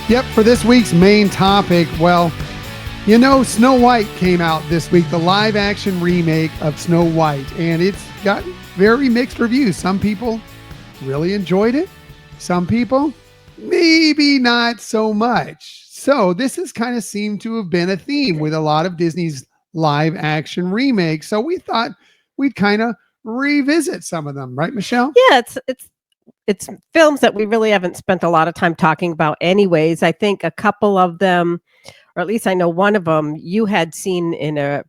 Yep, for this week's main topic, well, Snow White came out this week, the live action remake of Snow White, and it's got very mixed reviews. Some people really enjoyed it. Some people, maybe not so much. So this has kind of seemed to have been a theme with a lot of Disney's live action remakes. So we thought we'd kind of revisit some of them, right, Michelle? Yeah, it's films that we really haven't spent a lot of time talking about anyways. I think a couple of them, or at least I know one of them, you had seen in a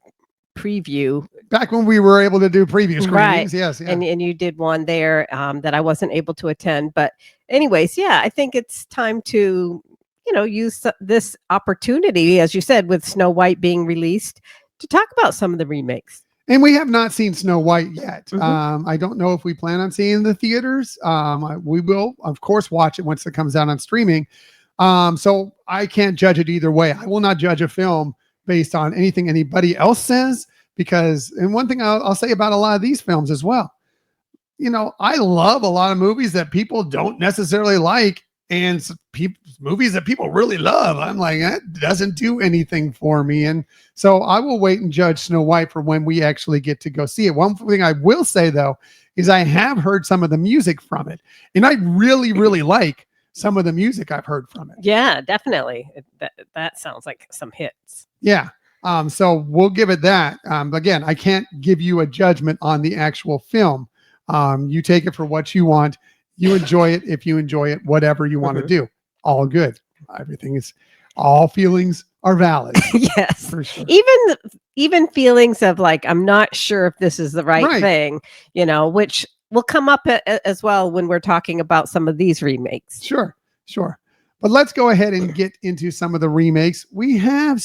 preview. Back when we were able to do preview screenings, right. yes. Yeah. And you did one there that I wasn't able to attend. But anyways, yeah, I think it's time to, use this opportunity, as you said, with Snow White being released, to talk about some of the remakes. And we have not seen Snow White yet. I don't know if we plan on seeing it in the theaters. We will, of course, watch it once it comes out on streaming. So I can't judge it either way. I will not judge a film based on anything anybody else says, and one thing I'll say about a lot of these films as well, I love a lot of movies that people don't necessarily like, and movies that people really love. I'm like, that doesn't do anything for me. And so I will wait and judge Snow White for when we actually get to go see it. One thing I will say, though, is I have heard some of the music from it, and I really, really like some of the music I've heard from it. Yeah, definitely. That sounds like some hits. Yeah. So we'll give it that. Again, I can't give you a judgment on the actual film. You take it for what you want. You enjoy it. If you enjoy it, whatever you want to do, all good. All feelings are valid. Yes. For sure. Even feelings of like, I'm not sure if this is the right thing, which will come up as well when we're talking about some of these remakes. Sure. But let's go ahead and get into some of the remakes we have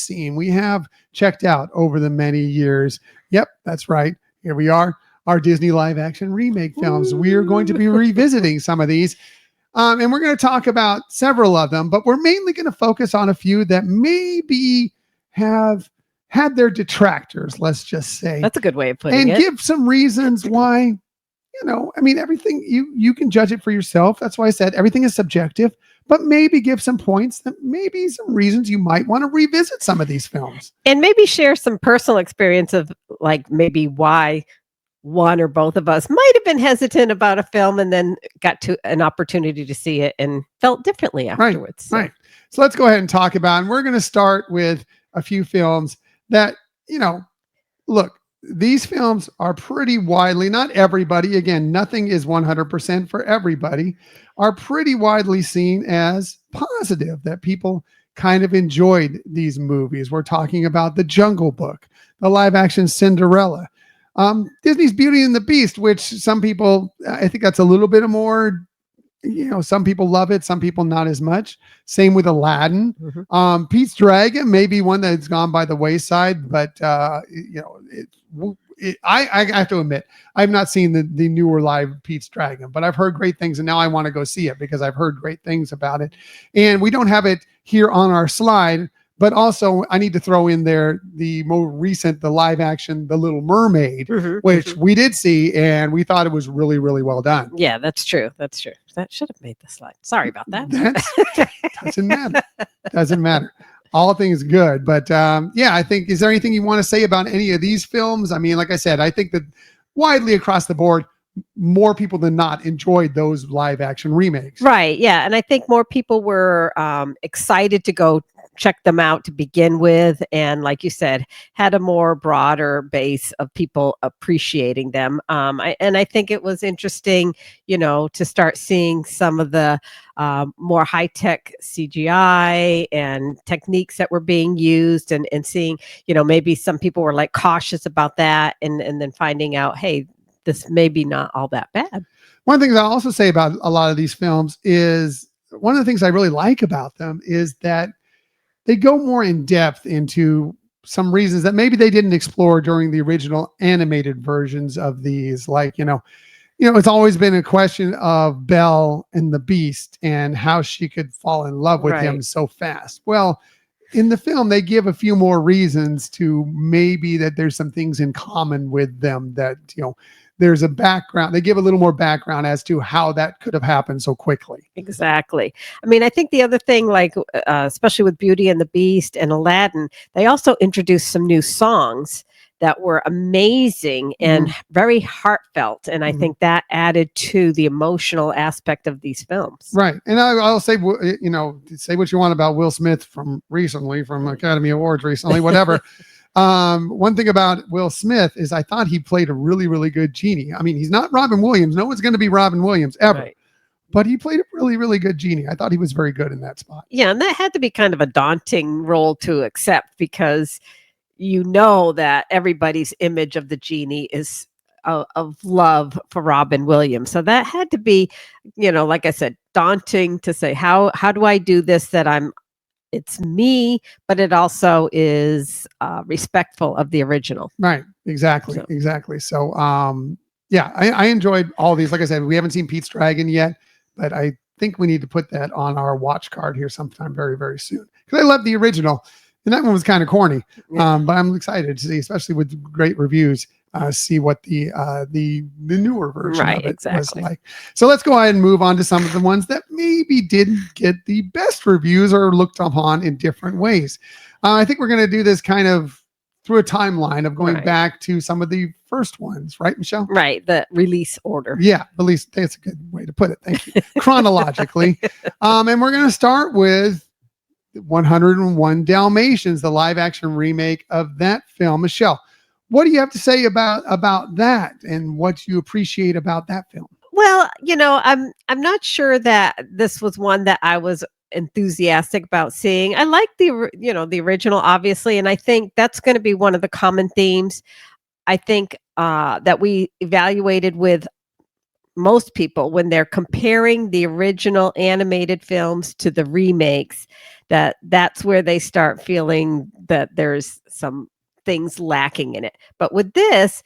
checked out over the many years. Yep, that's right. Here we are. Our Disney live action remake films. We are going to be revisiting some of these. And we're going to talk about several of them, but we're mainly going to focus on a few that maybe have had their detractors, let's just say. That's a good way of putting it. And give some reasons why, everything, you can judge it for yourself. That's why I said everything is subjective, but maybe give some points, that maybe some reasons you might want to revisit some of these films. And maybe share some personal experience of like maybe why one or both of us might have been hesitant about a film and then got to an opportunity to see it and felt differently afterwards. Right. So let's go ahead and talk about, and we're going to start with a few films that, look, these films are pretty widely, not everybody, again, nothing is 100% for everybody, are pretty widely seen as positive, that people kind of enjoyed these movies. We're talking about The Jungle Book, the live action Cinderella, Disney's Beauty and the Beast, which some people, I think that's a little bit more, some people love it, some people not as much. Same with Aladdin. Pete's Dragon may be one that's gone by the wayside, but I have to admit, I've not seen the newer live Pete's Dragon, but I've heard great things, and now I want to go see it because I've heard great things about it. And we don't have it here on our slide, but also I need to throw in there the more recent, the live action, The Little Mermaid, which we did see, and we thought it was really, really well done. Yeah, that's true. That should have made the slide. Sorry about that. Doesn't matter. All things good. But I think, is there anything you want to say about any of these films? I mean, like I said, I think that widely across the board, more people than not enjoyed those live action remakes. Right. Yeah. And I think more people were excited to go check them out to begin with. And like you said, had a more broader base of people appreciating them. I think it was interesting, to start seeing some of the more high-tech CGI and techniques that were being used and seeing, maybe some people were like cautious about that and then finding out, hey, this may be not all that bad. One of the things I'll also say about a lot of these films is, one of the things I really like about them is that they go more in depth into some reasons that maybe they didn't explore during the original animated versions of these. Like, it's always been a question of Belle and the Beast and how she could fall in love with him so fast. Well, in the film, they give a few more reasons to maybe that there's some things in common with them that, there's a background. They give a little more background as to how that could have happened so quickly. Exactly. I mean, I think the other thing, like especially with Beauty and the Beast and Aladdin, they also introduced some new songs that were amazing and very heartfelt, and I think that added to the emotional aspect of these films. Right. And I'll say, say what you want about Will Smith from Academy Awards recently, whatever. One thing about Will Smith is I thought he played a really, really good genie. I mean, he's not Robin Williams. No one's going to be Robin Williams ever. Right. But he played a really, really good genie. I thought he was very good in that spot. Yeah, and that had to be kind of a daunting role to accept because you know that everybody's image of the genie is of love for Robin Williams. So that had to be, like I said, daunting to say, how do I do this that it's me, but it also is respectful of the original. Right. Exactly. Exactly. So, yeah, I enjoyed all these. Like I said, we haven't seen Pete's Dragon yet, but I think we need to put that on our watch card here sometime very, very soon. Because I love the original. And that one was kind of corny, but I'm excited to see, especially with great reviews, see what the newer version of it was like. So let's go ahead and move on to some of the ones that maybe didn't get the best reviews or looked upon in different ways. I think we're going to do this kind of through a timeline of going back to some of the first ones, right, Michelle? Right, the release order. Yeah, release. That's a good way to put it. Thank you. Chronologically, and we're going to start with 101 Dalmatians, the live action remake of that film. Michelle, what do you have to say about that and what you appreciate about that film? Well, I'm not sure that this was one that I was enthusiastic about seeing. I like the original, obviously, and I think that's going to be one of the common themes. I think that we evaluated with most people when they're comparing the original animated films to the remakes, that's where they start feeling that there's some things lacking in it. But with this,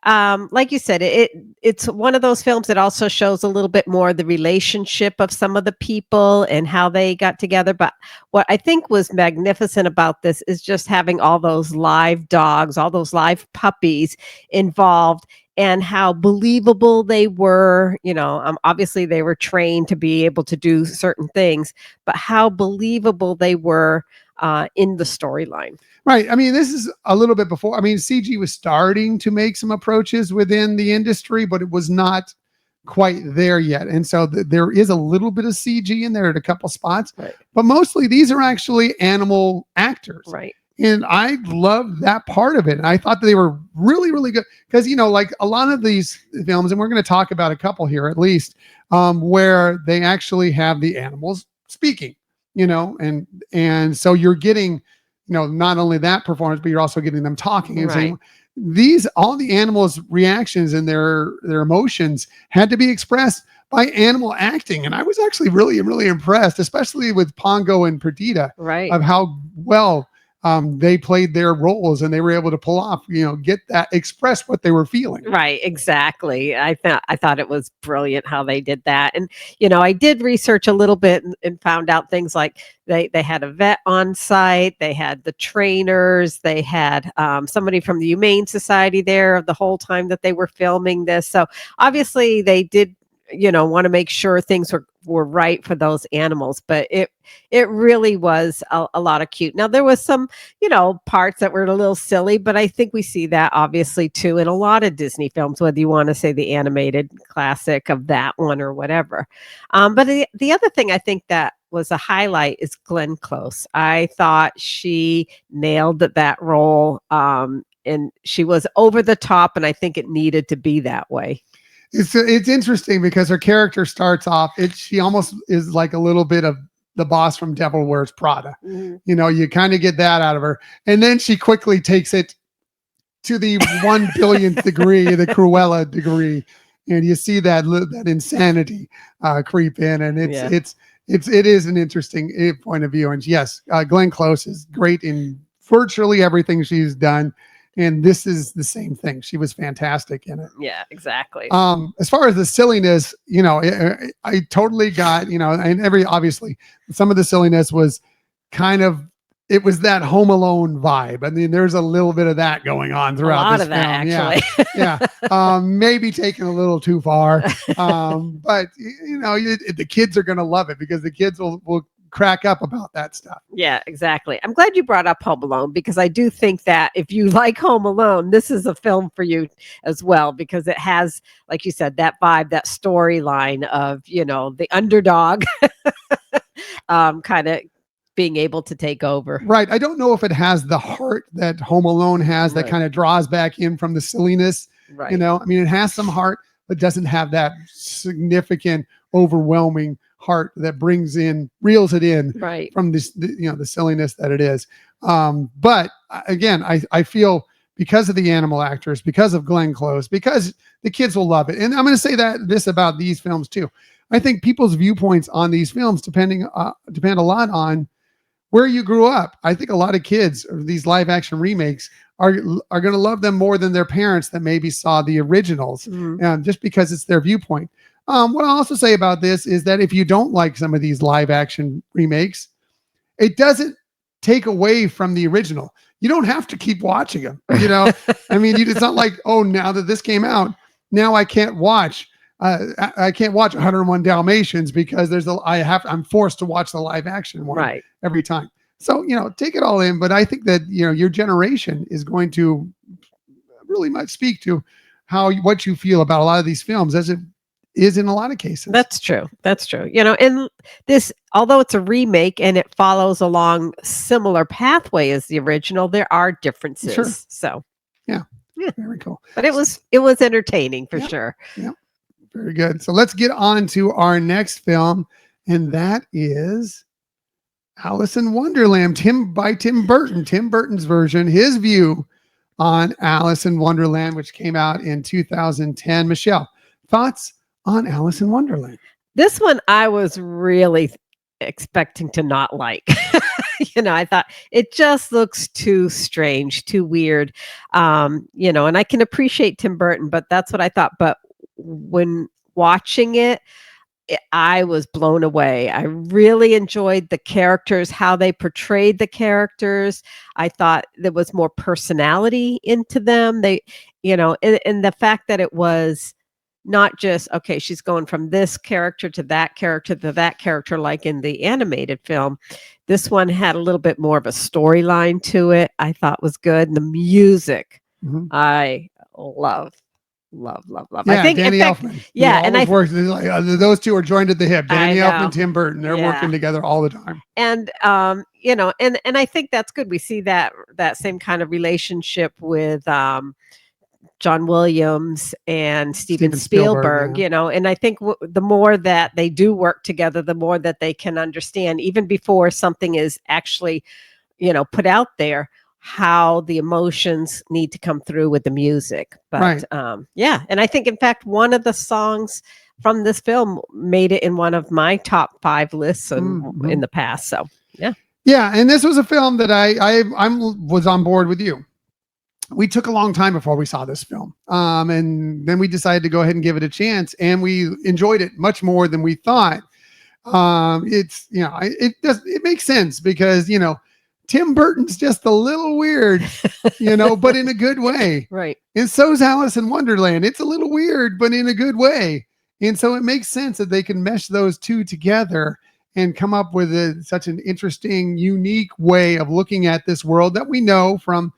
like you said, it's one of those films that also shows a little bit more the relationship of some of the people and how they got together. But what I think was magnificent about this is just having all those live dogs, all those live puppies involved, and how believable they were. Obviously they were trained to be able to do certain things, but how believable they were in the storyline. Right. I mean, this is a little bit before. I mean, CG was starting to make some approaches within the industry, but it was not quite there yet. And so there is a little bit of CG in there at a couple spots, but mostly these are actually animal actors. Right. And I love that part of it. And I thought that they were really, really good because, like a lot of these films, and we're going to talk about a couple here at least, where they actually have the animals speaking, and so you're getting, not only that performance, but you're also getting them talking and saying all the animals' reactions and their emotions had to be expressed by animal acting. And I was actually really, really impressed, especially with Pongo and Perdita, of how well they played their roles and they were able to pull off, get that, express what they were feeling. Right, exactly. I thought it was brilliant how they did that. And, I did research a little bit and found out things like they had a vet on site, they had the trainers, they had somebody from the Humane Society there the whole time that they were filming this. So obviously they did, want to make sure things were right for those animals, but it really was a lot of cute. Now there was some, parts that were a little silly, but I think we see that obviously too in a lot of Disney films, whether you want to say the animated classic of that one or whatever. But the other thing I think that was a highlight is Glenn Close. I thought she nailed that role, and she was over the top, and I think it needed to be that way. It's interesting because her character starts off, she almost is like a little bit of the boss from Devil Wears Prada. You kind of get that out of her. And then she quickly takes it to the 1 billionth degree, the Cruella degree. And you see that insanity creep in. And it is an interesting point of view. And yes, Glenn Close is great in virtually everything she's done. And this is the same thing. She was fantastic in it. Yeah, exactly. As far as the silliness, I totally got, and obviously some of the silliness was kind of it was that Home Alone vibe. I mean, there's a little bit of that going on A throughout lot this of that, film. Yeah. actually. Yeah. Maybe taken a little too far. But the kids are going to love it because the kids will crack up about that stuff. Yeah, exactly. I'm glad you brought up Home Alone because I do think that if you like Home Alone, this is a film for you as well because it has, like you said, that vibe, that storyline of, the underdog kind of being able to take over. Right. I don't know if it has the heart that Home Alone has that Right. kind of draws back in from the silliness. Right. I mean, it has some heart, but doesn't have that significant, overwhelming heart that reels it in Right. from the silliness that it is. But again, I feel because of the animal actors, because of Glenn Close, because the kids will love it. And I'm going to say this about these films too. I think people's viewpoints on these films depend a lot on where you grew up. I think a lot of kids, or these live action remakes, are going to love them more than their parents that maybe saw the originals, just because it's their viewpoint. What I'll also say about this is that if you don't like some of these live action remakes, it doesn't take away from the original. You don't have to keep watching them. I mean, it's not like, oh, now that this came out, now I can't watch. I can't watch 101 Dalmatians because I'm forced to watch the live action one every time. So, take it all in. But I think that, your generation is going to really much speak to what you feel about a lot of these films, as it is in a lot of cases. That's true. And this, although it's a remake and it follows along similar pathway as the original, there are differences. Sure. So, yeah, very cool. But it was entertaining for sure. Yeah. Very good. So let's get on to our next film, and that is Alice in Wonderland, by Tim Burton. Tim Burton's version, his view on Alice in Wonderland, which came out in 2010. Michelle, thoughts on Alice in Wonderland? This one I was really expecting to not like. I thought it just looks too strange, too weird. And I can appreciate Tim Burton, but that's what I thought. But when watching it, I was blown away. I really enjoyed the characters, how they portrayed the characters. I thought there was more personality into them. And the fact that it was not just, okay, she's going from this character to that character, like in the animated film. This one had a little bit more of a storyline to it. I thought was good. And the music, I love. Yeah, I think Danny Elfman. Yeah, and works like, those two are joined at the hip. Danny Elfman, Tim Burton. They're working together all the time. And and I think that's good. We see that same kind of relationship with John Williams and Steven Spielberg. And I think the more that they do work together, the more that they can understand, even before something is actually, put out there, how the emotions need to come through with the music. But and I think, in fact, one of the songs from this film made it in one of my top 5 lists in the past. So yeah, and this was a film that I was on board with you. We took a long time before we saw this film, and then we decided to go ahead and give it a chance, and we enjoyed it much more than we thought. It makes sense because Tim Burton's just a little weird, but in a good way. Right. And so's Alice in Wonderland. It's a little weird, but in a good way. And so it makes sense that they can mesh those two together and come up with such an interesting, unique way of looking at this world that we know from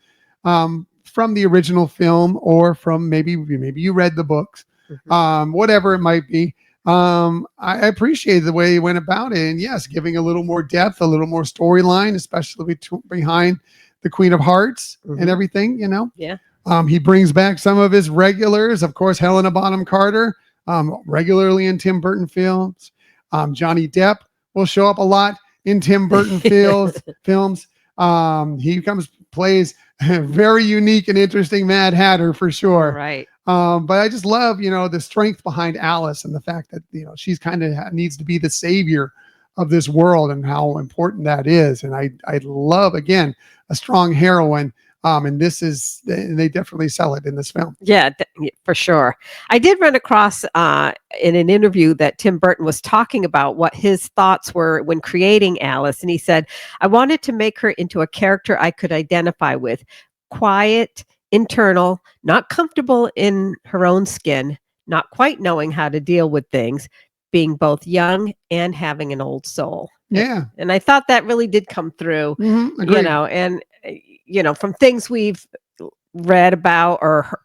the original film, or from maybe you read the books, whatever it might be. I appreciate the way he went about it, and yes, giving a little more depth, a little more storyline, especially behind the Queen of Hearts and everything. Yeah. He brings back some of his regulars, of course, Helena Bonham Carter, regularly in Tim Burton films. Johnny Depp will show up a lot in Tim Burton films. He plays a very unique and interesting Mad Hatter for sure. Right. But I just love, the strength behind Alice and the fact that, she's kind of needs to be the savior of this world and how important that is. And I love, again, a strong heroine And they definitely sell it in this film. Yeah, for sure. I did run across in an interview that Tim Burton was talking about what his thoughts were when creating Alice. And he said, I wanted to make her into a character I could identify with, quiet, internal, not comfortable in her own skin, not quite knowing how to deal with things, being both young and having an old soul. Yeah. And I thought that really did come through, Agreed. and, from things we've read about or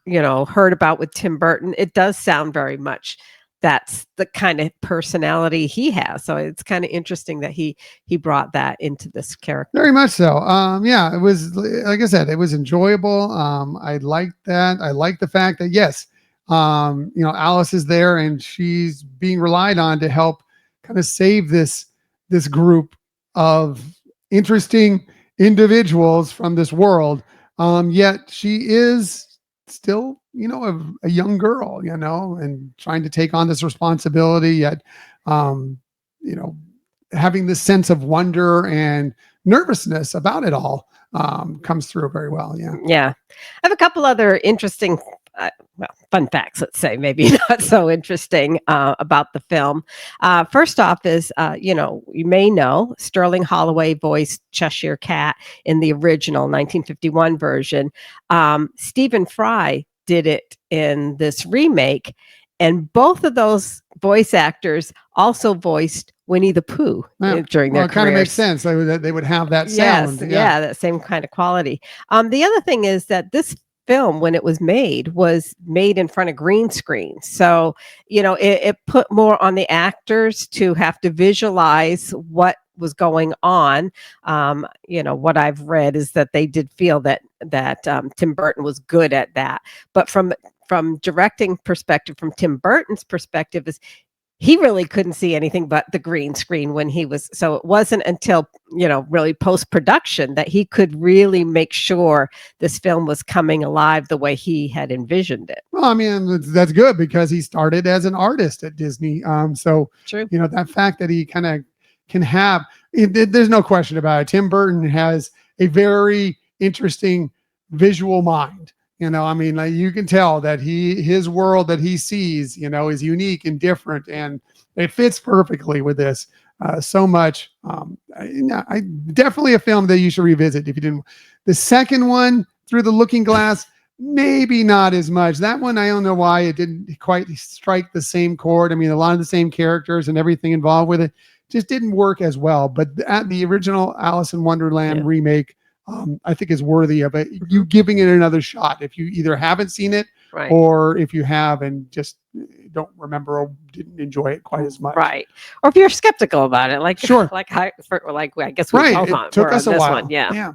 heard about with Tim Burton, it does sound very much that's the kind of personality he has. So it's kind of interesting that he brought that into this character. Very much so. Yeah, it was, like I said, it was enjoyable. I liked that. I like the fact that yes, Alice is there and she's being relied on to help kind of save this group of interesting individuals from this world. Yet she is still, a young girl, and trying to take on this responsibility, yet, having this sense of wonder and nervousness about it all comes through very well. Yeah. Yeah. I have a couple other interesting, fun facts, let's say, maybe not so interesting about the film. First off is, you may know Sterling Holloway voiced Cheshire Cat in the original 1951 version. Stephen Fry did it in this remake. And both of those voice actors also voiced Winnie the Pooh during their careers. It kind of makes sense. They would have that sound. Yes, yeah, that same kind of quality. The other thing is that this film, when it was made in front of green screen. So, it put more on the actors to have to visualize what was going on. What I've read is that they did feel that Tim Burton was good at that. But from directing perspective, from Tim Burton's perspective, is he really couldn't see anything but the green screen when he was. So it wasn't until, really post-production that he could really make sure this film was coming alive the way he had envisioned it. Well, I mean, that's good because he started as an artist at Disney. So, true. That fact that he kind of can have, there's no question about it. Tim Burton has a very interesting visual mind. You can tell that his world that he sees, is unique and different, and it fits perfectly with this so much. I definitely a film that you should revisit if you didn't. The second one, Through the Looking Glass, maybe not as much. That one, I don't know why it didn't quite strike the same chord. I mean, a lot of the same characters and everything involved with it just didn't work as well. But at the original Alice in Wonderland remake, I think is worthy of it. You giving it another shot if you either haven't seen it or if you have and just don't remember or didn't enjoy it quite as much. Right. Or if you're skeptical about it, like sure, I guess we both it took us a while. One. Yeah.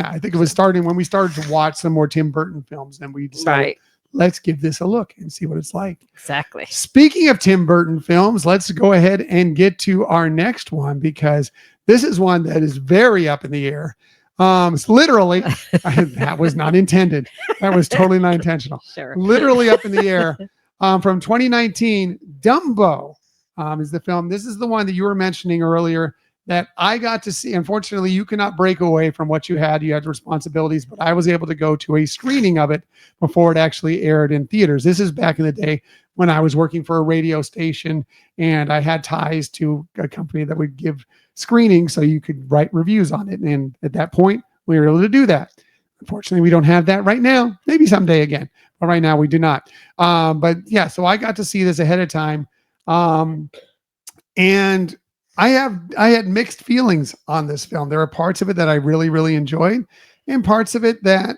I think it was when we started to watch some more Tim Burton films, and we decided let's give this a look and see what it's like. Exactly. Speaking of Tim Burton films, let's go ahead and get to our next one because this is one that is very up in the air. It's literally, that was not intended. That was totally not intentional. Sure. Literally up in the air. From 2019, Dumbo is the film. This is the one that you were mentioning earlier that I got to see. Unfortunately, you cannot break away from what you had. You had responsibilities, but I was able to go to a screening of it before it actually aired in theaters. This is back in the day when I was working for a radio station and I had ties to a company that would give screening so you could write reviews on it. And at that point, we were able to do that. Unfortunately, we don't have that right now. Maybe someday again, but right now we do not. But yeah, so I got to see this ahead of time. And I had mixed feelings on this film. There are parts of it that I really, really enjoyed and parts of it that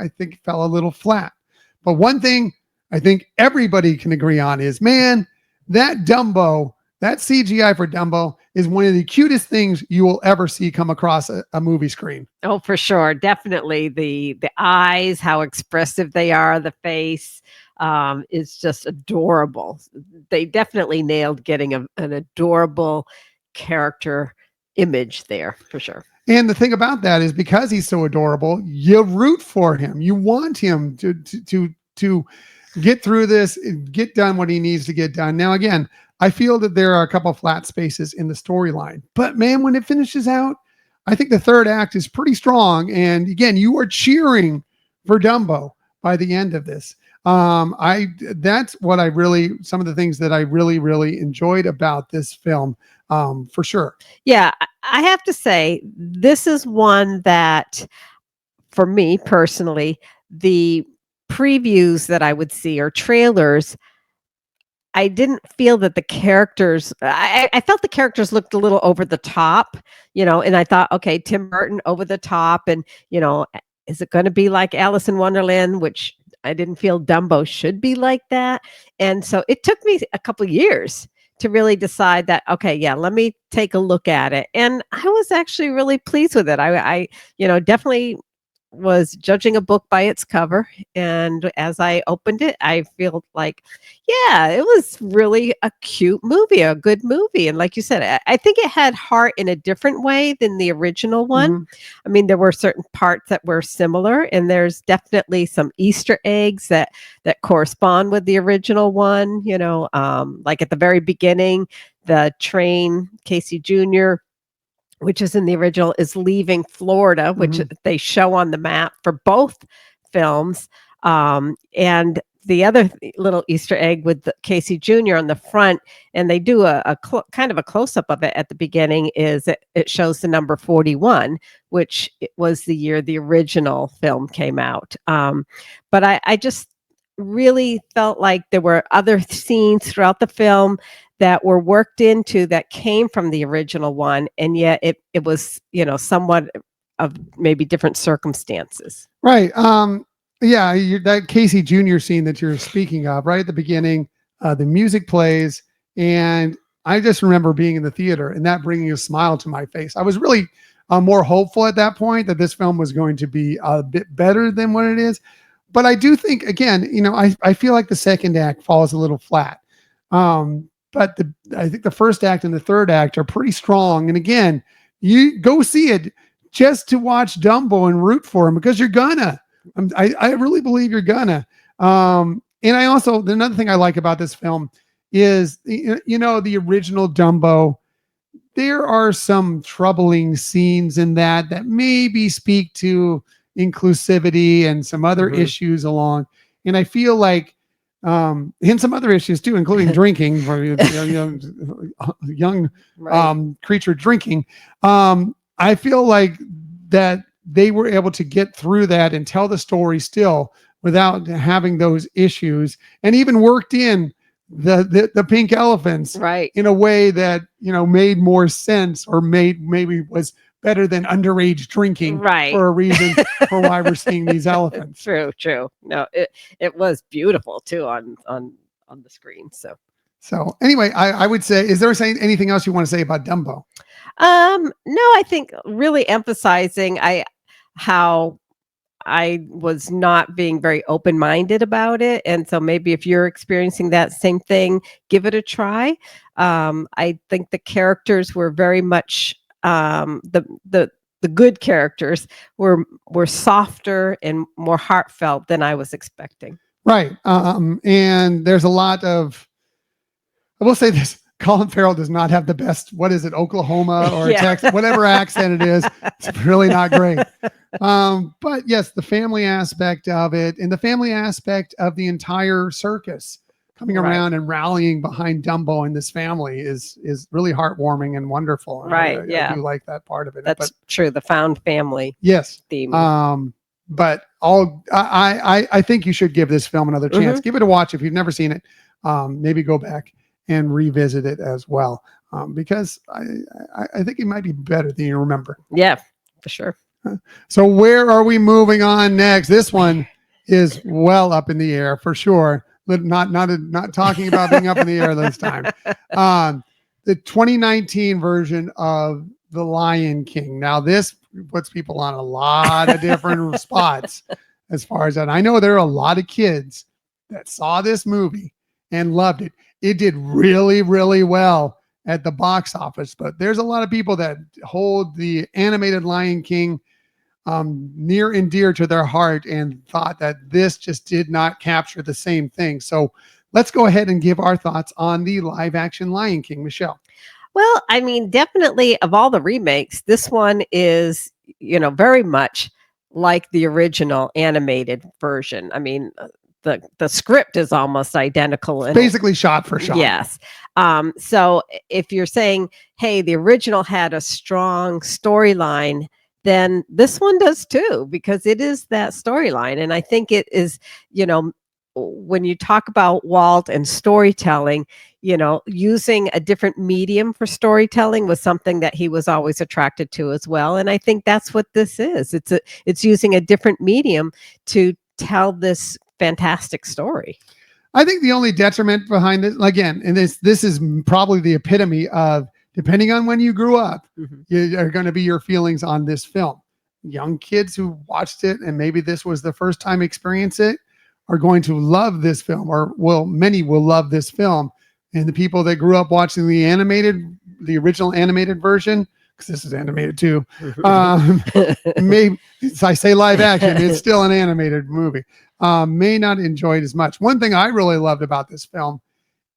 I think fell a little flat. But one thing I think everybody can agree on is, man, that Dumbo, that CGI for Dumbo is one of the cutest things you will ever see come across a movie screen. Oh, for sure. Definitely. The eyes, how expressive they are, the face is just adorable. They definitely nailed getting an adorable character image there, for sure. And the thing about that is because he's so adorable, you root for him. You want him to get through this, get done what he needs to get done. Now, again, I feel that there are a couple flat spaces in the storyline, but man, when it finishes out, I think the third act is pretty strong. And again, you are cheering for Dumbo by the end of this. That's what I really, some of the things that I really, really enjoyed about this film, for sure. Yeah, I have to say, this is one that, for me personally, the previews that I would see or trailers, I didn't feel that the characters, I felt the characters looked a little over the top, and I thought, okay, Tim Burton over the top. And, is it going to be like Alice in Wonderland, which I didn't feel Dumbo should be like that. And so it took me a couple years to really decide that, okay, yeah, let me take a look at it. And I was actually really pleased with it. I definitely was judging a book by its cover. And as I opened it, I feel like, yeah, it was really a cute movie, a good movie. And like you said, I think it had heart in a different way than the original one. Mhm. I mean, there were certain parts that were similar, and there's definitely some Easter eggs that correspond with the original one. Like at the very beginning, the train, Casey Jr., which is in the original, is leaving Florida, which Mhm. they show on the map for both films. And the other little Easter egg with Casey Jr. on the front, and they do a kind of a close up of it at the beginning, is it shows the number 41, which was the year the original film came out. But I just really felt like there were other scenes throughout the film that were worked into that came from the original one, and yet it was, somewhat of maybe different circumstances. Right. Yeah, that Casey Jr. scene that you're speaking of, right at the beginning, the music plays, and I just remember being in the theater and that bringing a smile to my face. I was really more hopeful at that point that this film was going to be a bit better than what it is. But I do think, again, I feel like the second act falls a little flat. But I think the first act and the third act are pretty strong. And again, you go see it just to watch Dumbo and root for him, because you're gonna. I really believe you're gonna. And I also, another thing I like about this film is, the original Dumbo. There are some troubling scenes in that maybe speak to inclusivity and some other Mhm. issues along. And I feel like, and some other issues too, including drinking for young Right. creature drinking. I feel like that they were able to get through that and tell the story still without having those issues, and even worked in the pink elephants Right. in a way that made more sense, or maybe was better than underage drinking Right. for a reason for why we're seeing these elephants. True. No, it was beautiful too on the screen. So anyway, I would say, is there anything else you want to say about Dumbo? No, I think really emphasizing how I was not being very open-minded about it. And so maybe if you're experiencing that same thing, give it a try. I think the characters were very much, the good characters were softer and more heartfelt than I was expecting. Right. And there's a lot of, I will say this: Colin Farrell does not have the best, what is it, Oklahoma or Yeah. Texas, whatever accent it is. It's really not great. But yes, the family aspect of it, and the family aspect of the entire circus coming Right. around and rallying behind Dumbo and this family is really heartwarming and wonderful. And Right, I yeah. do like that part of it. That's But true. The found family yes, theme. but I think you should give this film another chance. Mhm. Give it a watch if you've never seen it. Maybe go back and revisit it as well, because I think it might be better than you remember. Yeah, for sure. So where are we moving on next? This one is well up in the air for sure. But not talking about being up in the air this time. The 2019 version of The Lion King. Now this puts people on a lot of different spots as far as that. I know there are a lot of kids that saw this movie and loved it. It did really, really well at the box office, but there's a lot of people that hold the animated Lion King near and dear to their heart and thought that this just did not capture the same thing. So let's go ahead and give our thoughts on the live action Lion King. Michelle. Well, I mean, definitely of all the remakes, this one is, very much like the original animated version. I mean, the script is almost identical, and Basically shot for shot. yes. So if you're saying, hey, the original had a strong storyline, then this one does too, because it is that storyline. And I think it is, you know, when you talk about Walt and storytelling, using a different medium for storytelling was something that he was always attracted to as well. And I think that's what this is. It's using a different medium to tell this fantastic story. I think the only detriment behind this, again, and this is probably the epitome of, depending on when you grew up, are going to be your feelings on this film. Young kids who watched it and maybe this was the first time experience it are going to love this film, or many will love this film. And the people that grew up watching the original animated version, because this is animated too, maybe I say live action, it's still an animated movie. May not enjoy it as much. One thing I really loved about this film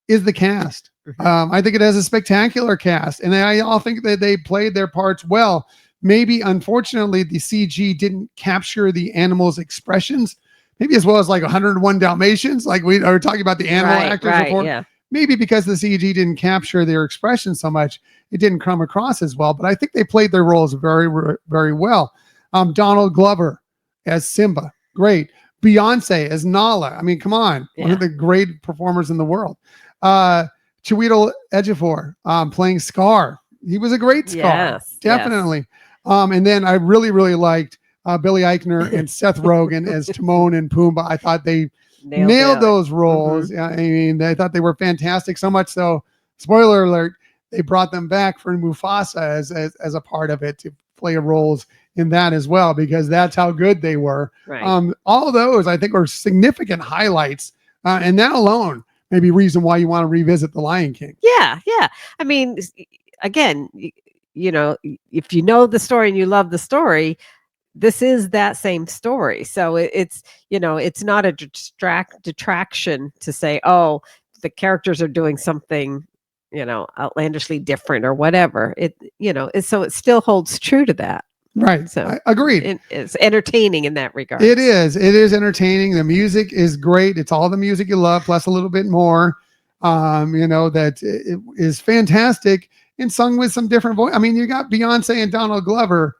is the cast. I think it has a spectacular cast, and I all think that they played their parts well. Maybe, unfortunately, the CG didn't capture the animals' expressions, maybe as well as like 101 Dalmatians, like we are talking about the animal actors before. Yeah. Maybe because the CG didn't capture their expression so much, it didn't come across as well. But I think they played their roles very, very well. Donald Glover as Simba, great. Beyonce as Nala. I mean, come on, one of the great performers in the world. Chiwetel Ejiofor playing Scar. He was a great Scar, yes, definitely. Yes. And then I really, really liked Billy Eichner and Seth Rogen as Timon and Pumbaa. I thought they nailed those roles. I mean, I thought they were fantastic. So much so, spoiler alert, they brought them back for Mufasa as a part of it to play roles in that as well, because that's how good they were. Right. All those I think are significant highlights, and that alone may be reason why you want to revisit The Lion King. Yeah. I mean, again, if you know the story and you love the story, this is that same story. So it's not a detraction to say, oh, the characters are doing something, outlandishly different or whatever. So it still holds true to that. Right. So agreed. It's entertaining in that regard. It is entertaining. The music is great. It's all the music you love, plus a little bit more. That it is fantastic and sung with some different voice. I mean, you got Beyonce and Donald Glover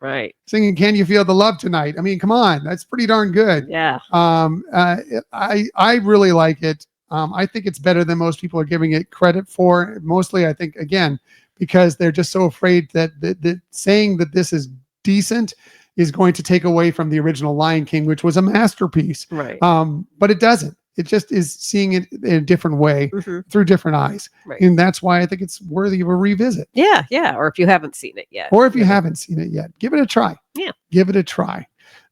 singing "Can You Feel the Love Tonight." I mean, come on, that's pretty darn good. Yeah. I really like it. I think it's better than most people are giving it credit for. Mostly, I think, again, because they're just so afraid that saying that this is decent is going to take away from the original Lion King, which was a masterpiece. Right. But it doesn't. It just is seeing it in a different way through different eyes. Right. And that's why I think it's worthy of a revisit. Yeah. Or if you haven't seen it yet. Give it a try. Yeah. Give it a try.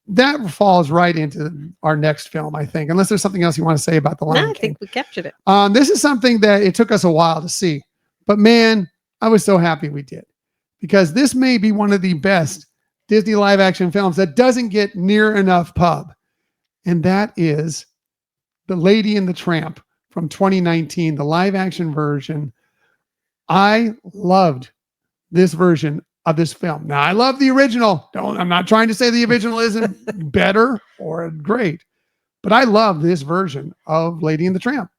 That falls right into our next film, I think, unless there's something else you want to say about The Lion King. I think we captured it. This is something that it took us a while to see, but man, I was so happy we did, because this may be one of the best Disney live action films that doesn't get near enough pub. And that is The Lady and the Tramp from 2019, the live action version. I loved this version of this film. Now, I love the original. I'm not trying to say the original isn't better or great, but I love this version of Lady and the Tramp.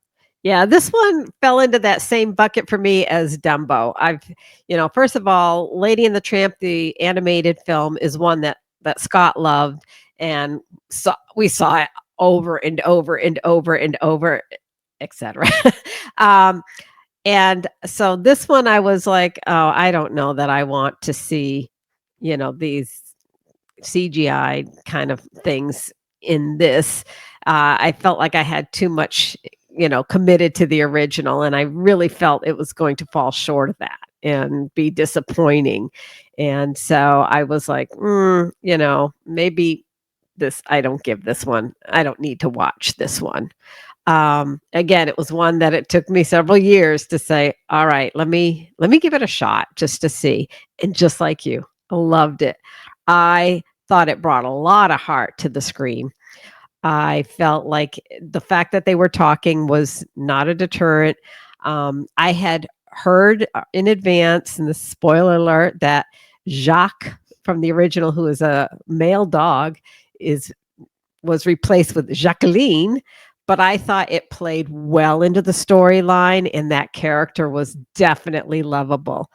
Yeah, this one fell into that same bucket for me as Dumbo. First of all, Lady and the Tramp, the animated film, is one that Scott loved, and we saw it over and over and over and over, etc. And so this one, I was like, oh, I don't know that I want to see, these CGI kind of things in this. I felt like I had too much, committed to the original, and I really felt it was going to fall short of that and be disappointing. And so I was like, maybe I don't give this one. I don't need to watch this one. Again, it was one that it took me several years to say, all right, let me give it a shot just to see. And just like you, I loved it. I thought it brought a lot of heart to the screen. I felt like the fact that they were talking was not a deterrent. I had heard in advance, and the spoiler alert, that Jacques from the original, who is a male dog, was replaced with Jacqueline. But I thought it played well into the storyline, and that character was definitely lovable.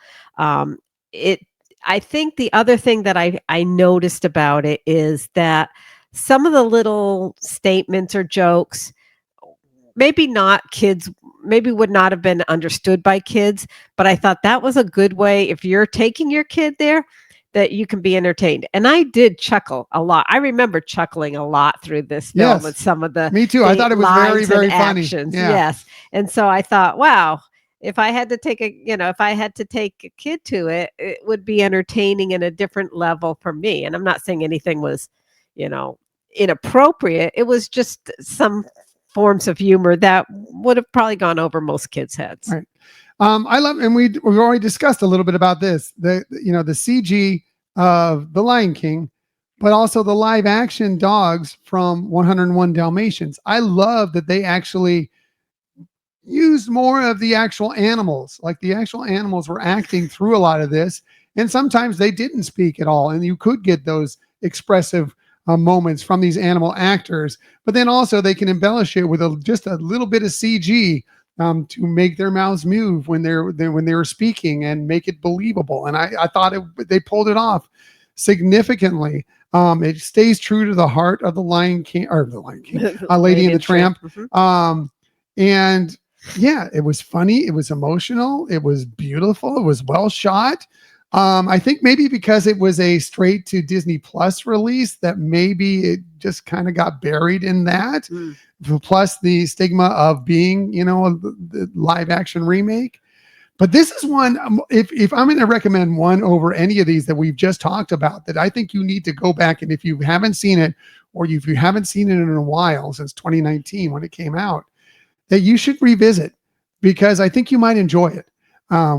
It. I think the other thing that I noticed about it is that some of the little statements or jokes, maybe not kids, maybe would not have been understood by kids, but I thought that was a good way, if you're taking your kid there, that you can be entertained. And I did chuckle a lot. I remember chuckling a lot through this film Yes. with some of Me too. I thought it was very, lines very and funny. actions. Yeah. Yes. And so I thought, wow, if I had to take if I had to take a kid to it, it would be entertaining in a different level for me. And I'm not saying anything was, you know, inappropriate. It was just some forms of humor that would have probably gone over most kids' heads. Right. I love, and we've already discussed a little bit about this, the CG of the Lion King, but also the live action dogs from 101 Dalmatians. I love that they actually used more of the actual animals. Like, the actual animals were acting through a lot of this, and sometimes they didn't speak at all, and you could get those expressive moments from these animal actors. But then also they can embellish it with just a little bit of CG to make their mouths move when they're speaking and make it believable. And I thought they pulled it off significantly. It stays true to the heart of the Lion King, Lady and the Tramp. And yeah, it was funny. It was emotional. It was beautiful. It was well shot. I think maybe because it was a straight to Disney Plus release, that maybe it just kind of got buried in that. Plus the stigma of being, the live action remake. But this is one, if I'm going to recommend one over any of these that we've just talked about, that I think you need to go back, and if you haven't seen it, or if you haven't seen it in a while, since 2019 when it came out, that you should revisit, because I think you might enjoy it.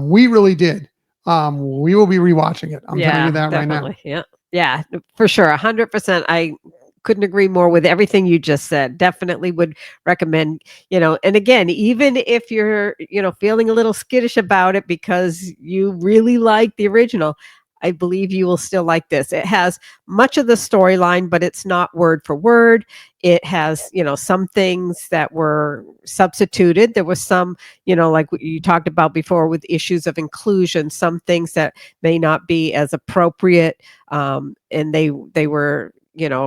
We really did. We will be rewatching it. I'm telling you that definitely. right now. Yeah, for sure. 100%. I couldn't agree more with everything you just said. Definitely would recommend, and again, even if you're, feeling a little skittish about it because you really like the original, I believe you will still like this. It has much of the storyline, but it's not word for word. It has, some things that were substituted. There was some, like what you talked about before with issues of inclusion, some things that may not be as appropriate. And they were,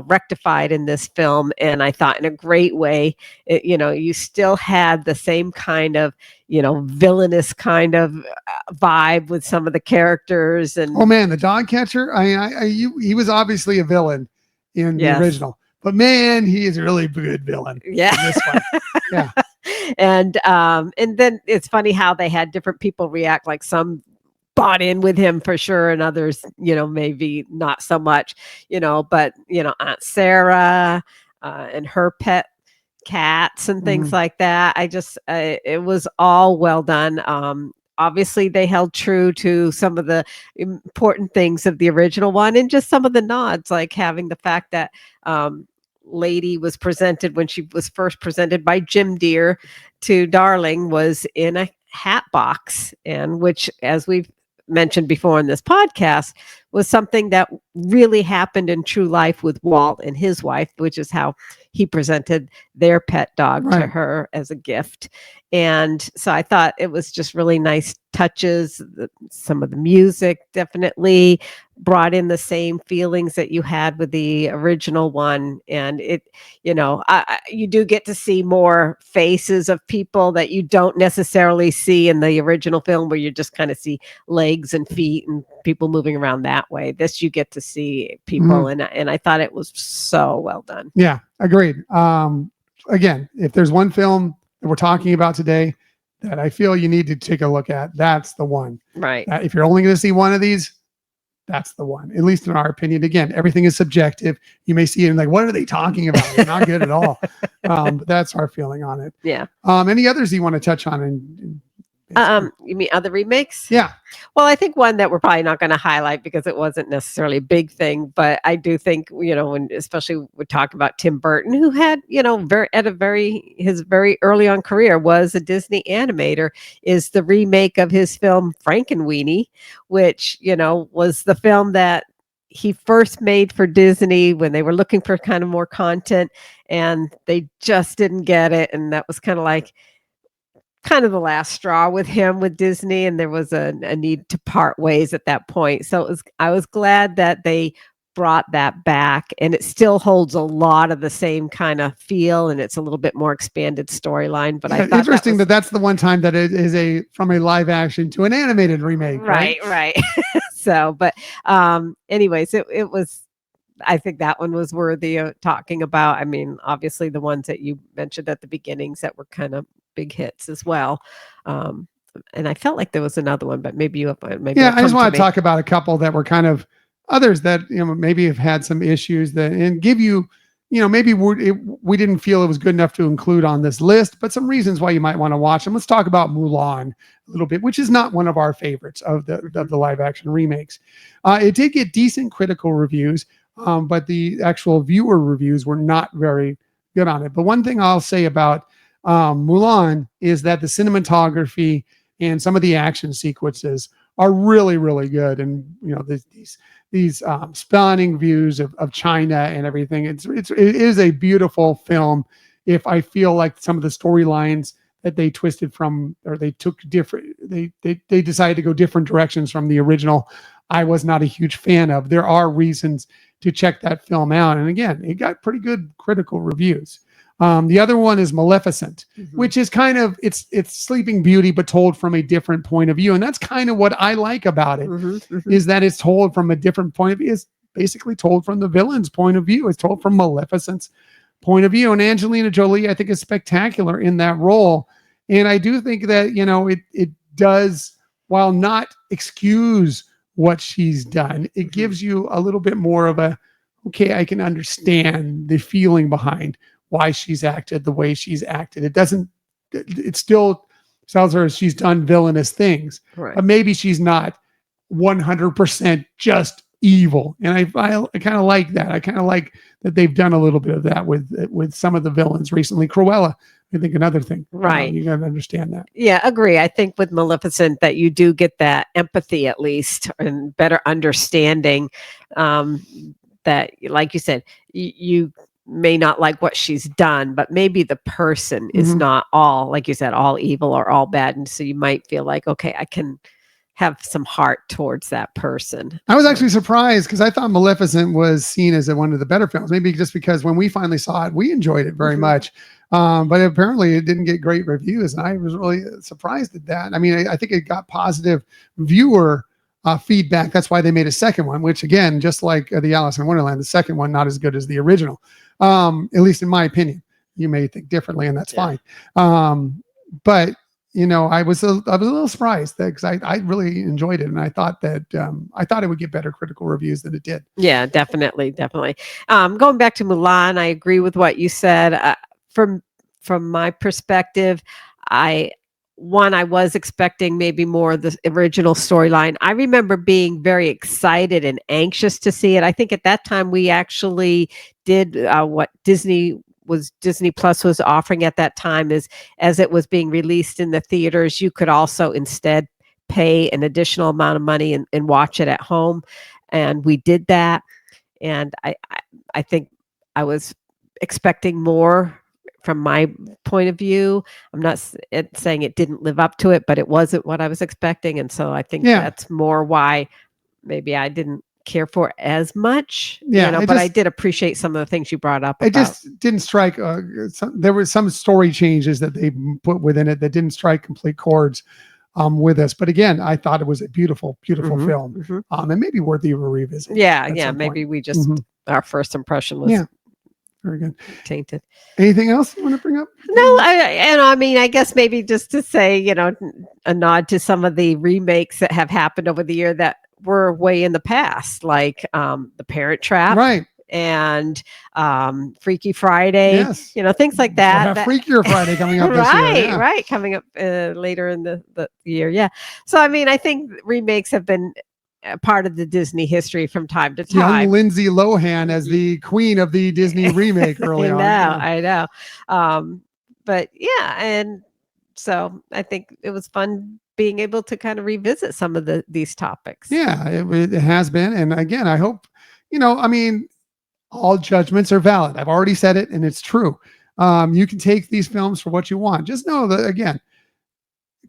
rectified in this film. And I thought in a great way, you still had the same kind of, villainous kind of vibe with some of the characters. And oh man, the dog catcher. He was obviously a villain in the original, but man, he is a really good villain. Yeah. In this one. Yeah. And then it's funny how they had different people react. Like some bought in with him for sure, and others, maybe not so much. But Aunt Sarah and her pet cats and things like that. I just it was all well done. Obviously they held true to some of the important things of the original one, and just some of the nods, like having the fact that Lady was presented, when she was first presented by Jim Deere to Darling, was in a hat box, and which, as we've mentioned before in this podcast, was something that really happened in true life with Walt and his wife, which is how he presented their pet dog to her as a gift. And so I thought it was just really nice touches. Some of the music definitely brought in the same feelings that you had with the original one. And it, you do get to see more faces of people that you don't necessarily see in the original film, where you just kind of see legs and feet and people moving around that way. This, you get to see people, and I thought it was so well done. Yeah, agreed. Again, if there's one film that we're talking about today that I feel you need to take a look at, that's the one. Right. If you're only going to see one of these, that's the one, at least in our opinion. Again, everything is subjective. You may see it and like, what are they talking about? It's not good at all. But that's our feeling on it. Yeah. Any others you want to touch on and You mean other remakes? Yeah. Well, I think one that we're probably not going to highlight because it wasn't necessarily a big thing, but I do think, when especially we talk about Tim Burton, who had, his very early on career was a Disney animator, is the remake of his film Frankenweenie, which, was the film that he first made for Disney when they were looking for kind of more content, and they just didn't get it. And that was kind of the last straw with him with Disney, and there was a need to part ways at that point. So I was glad that they brought that back, and it still holds a lot of the same kind of feel, and it's a little bit more expanded storyline. But I thought interesting that's the one time that it is from a live action to an animated remake, right? Right. So, but anyways, it was. I think that one was worthy of talking about. I mean, obviously the ones that you mentioned at the beginnings that were kind of big hits as well. And I felt like there was another one, but maybe I just want to talk about a couple that were kind of others that maybe have had some issues and give you maybe we didn't feel it was good enough to include on this list, but some reasons why you might want to watch them. Let's talk about Mulan a little bit, which is not one of our favorites of the live action remakes. It did get decent critical reviews, but the actual viewer reviews were not very good on it. But one thing I'll say about Mulan is that the cinematography and some of the action sequences are really, really good. And these stunning views of China and everything. It is a beautiful film. If I feel like some of the storylines that they twisted from, or they took different, they decided to go different directions from the original, I was not a huge fan of. There are reasons to check that film out. And again, it got pretty good critical reviews. The other one is Maleficent, which is kind of, it's Sleeping Beauty, but told from a different point of view. And that's kind of what I like about it, is that it's told from a different point of view. It's basically told from the villain's point of view. It's told from Maleficent's point of view. And Angelina Jolie, I think, is spectacular in that role. And I do think that, it does, while not excuse what she's done, it gives you a little bit more of okay, I can understand the feeling behind why she's acted the way she's acted. It still tells her she's done villainous things, right, but maybe she's not 100% just evil. And I kind of like that. I kind of like that they've done a little bit of that with some of the villains recently. Cruella, I think, another thing. Right. You got to understand that. Yeah, agree. I think with Maleficent that you do get that empathy, at least, and better understanding, that, like you said, you may not like what she's done, but maybe the person is not all, like you said, all evil or all bad. And so you might feel like, okay, I can have some heart towards that person. I was actually surprised because I thought Maleficent was seen as one of the better films, maybe just because when we finally saw it, we enjoyed it very much. But apparently it didn't get great reviews. And I was really surprised at that. I mean, I think it got positive viewer feedback. That's why they made a second one, which, again, just like the Alice in Wonderland, the second one, not as good as the original, at least in my opinion. You may think differently, and that's fine. But I was a little surprised because I really enjoyed it, and I thought that it would get better critical reviews than it did. Yeah, definitely. Going back to Mulan, I agree with what you said. From my perspective, I was expecting maybe more of the original storyline. I remember being very excited and anxious to see it. I think at that time we actually did what Disney Plus was offering at that time, is as it was being released in the theaters, you could also instead pay an additional amount of money and watch it at home. And we did that. And I think I was expecting more from my point of view. I'm not saying it didn't live up to it, but it wasn't what I was expecting. And so I think that's more why maybe I didn't care for it as much. But I did appreciate some of the things you brought up. It just didn't strike. There were some story changes that they put within it that didn't strike complete chords with us. But again, I thought it was a beautiful, beautiful film, and maybe worthy of a revisit. Yeah. Maybe we just, our first impression was very good. Tainted. Anything else you want to bring up? No, I mean, I guess maybe just to say, a nod to some of the remakes that have happened over the year that were way in the past, like The Parent Trap. Right. and Freaky Friday, Yes. things like We'll that. have Freakier Friday coming up this year. Right, Yeah. right, coming up later in the year. Yeah. So I mean, I think remakes have been a part of the Disney history from time to Young time. Lindsay Lohan as the queen of the Disney remake early on. I know. But yeah, and so I think it was fun being able to kind of revisit some of these topics. Yeah, it has been. And again, I hope, I mean, all judgments are valid. I've already said it, and it's true. You can take these films for what you want. Just know that, again,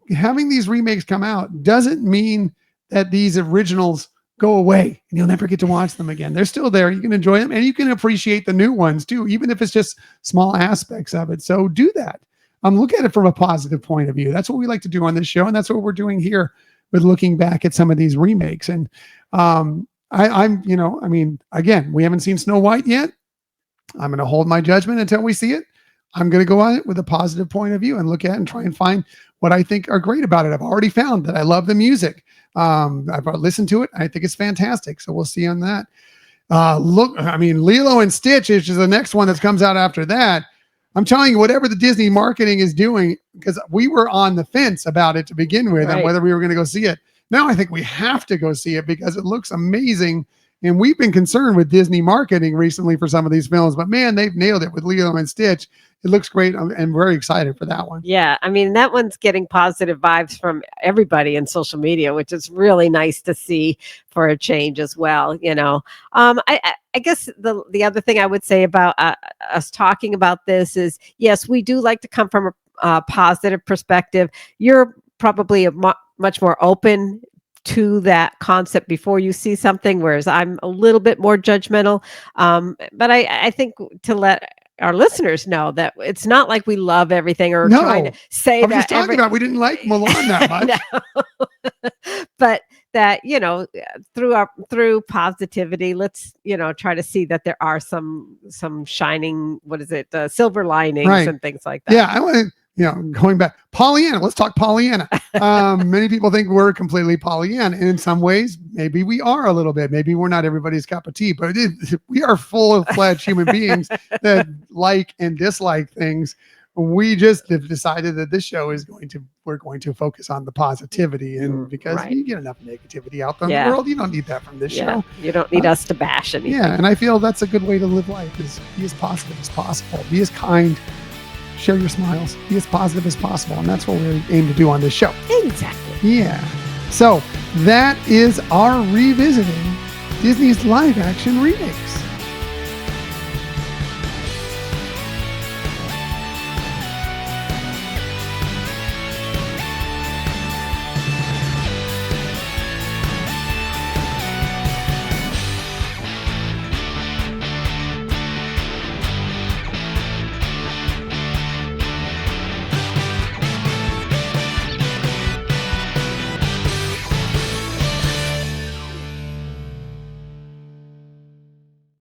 having these remakes come out doesn't mean that these originals go away and you'll never get to watch them again. They're still there. You can enjoy them, and you can appreciate the new ones too, even if it's just small aspects of it. So do that. Look at it from a positive point of view. That's what we like to do on this show, and that's what we're doing here with looking back at some of these remakes. And again, we haven't seen Snow White yet. I'm going to hold my judgment until we see it. I'm going to go on it with a positive point of view and look at it and try and find what I think are great about it. I've already found that I love the music. I've listened to it. I think it's fantastic. So we'll see on that. Lilo and Stitch is the next one that comes out after that. I'm telling you, whatever the Disney marketing is doing, because we were on the fence about it to begin with, Right, and whether we were going to go see it. Now I think we have to go see it because it looks amazing. And we've been concerned with Disney marketing recently for some of these films, but man, they've nailed it with Lilo and Stitch. It looks great. I'm very excited for that one. Yeah, I mean, that one's getting positive vibes from everybody in social media, which is really nice to see for a change as well. I guess the other thing I would say about us talking about this is, yes, we do like to come from a positive perspective. You're probably much more open to that concept before you see something, whereas I'm a little bit more judgmental. But I think to let our listeners know that it's not like we love everything or trying to say I'm that just talking about we didn't like Mulan that much. But that, through positivity, let's, try to see that there are some shining, silver linings, Right, and things like that. Yeah, I want to, going back, Pollyanna. Let's talk Pollyanna. Many people think we're completely Pollyanna, and in some ways, maybe we are a little bit. Maybe we're not everybody's cup of tea, but we are full-fledged human beings that like and dislike things. We just have decided that this show we're going to focus on the positivity, and because Right. you get enough negativity out there in the world, you don't need that from this show. You don't need us to bash anything. Yeah, and I feel that's a good way to live life: is be as positive as possible, be as kind, share your smiles, be as positive as possible, and that's what we aim to do on this show. Exactly. Yeah. So that is our revisiting Disney's live action remakes.